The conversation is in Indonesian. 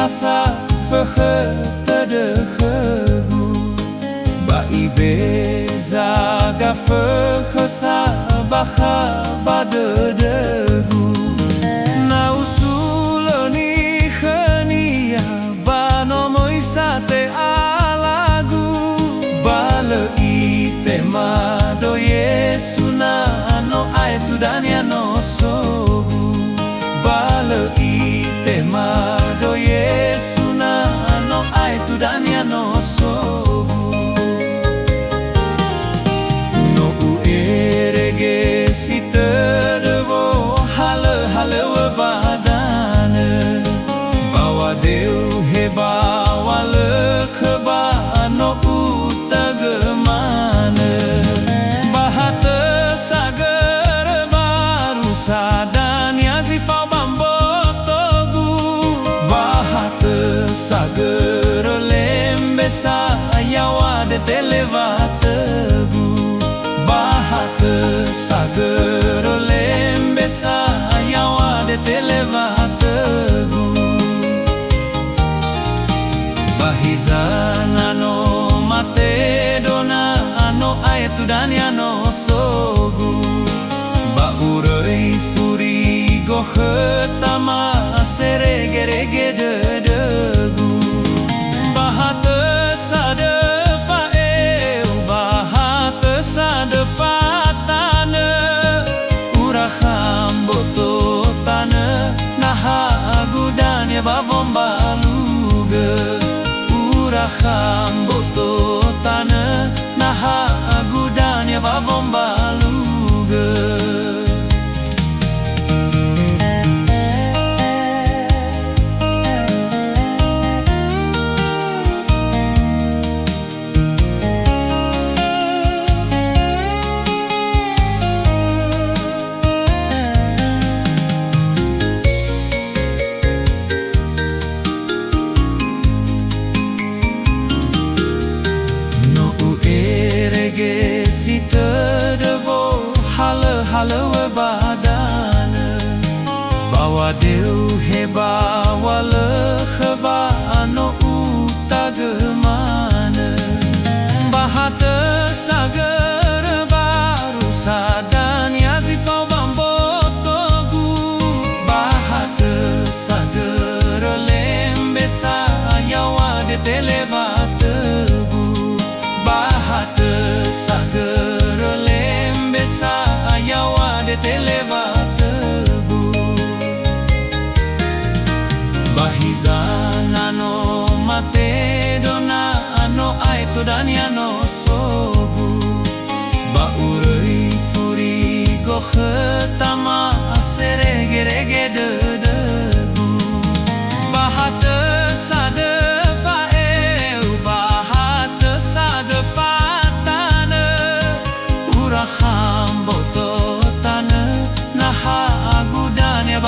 safökhö, tödö, khögu, ibe'e, zagafökhö, bakha, dödögu, usulöni, khönia, nomöi lagu, itemado, yesu aetu, dania, nosogu, itemado, yesu aetu, dania, nosogu, eregesi, tödö, wohalö, halöwö, danö, Bawa Bawa lökhö, utaögö, manö, hatö, sagörö, mbaru, dania, mbotogu, hatö, sagörö, lembe, utaögö, hatö, sagörö, lembe, utaögö, aetu, dania, nosogu, eregesi, dödögu, hatö, hatö, danö, mbotogu, dania, mbaru, mbotogu, dania, mbaru. Eregesi, tödö, halöwö, danö, Bawa lökhö, utaögö, manö, hatö, sagörö, dania, mbotogu, hatö, sagörö, lembe, utaögö, hatö, sagörö, lembe, utaögö, aetu, dania, nosogu, eregesi, dödögu, hatö, mbotogu, dania,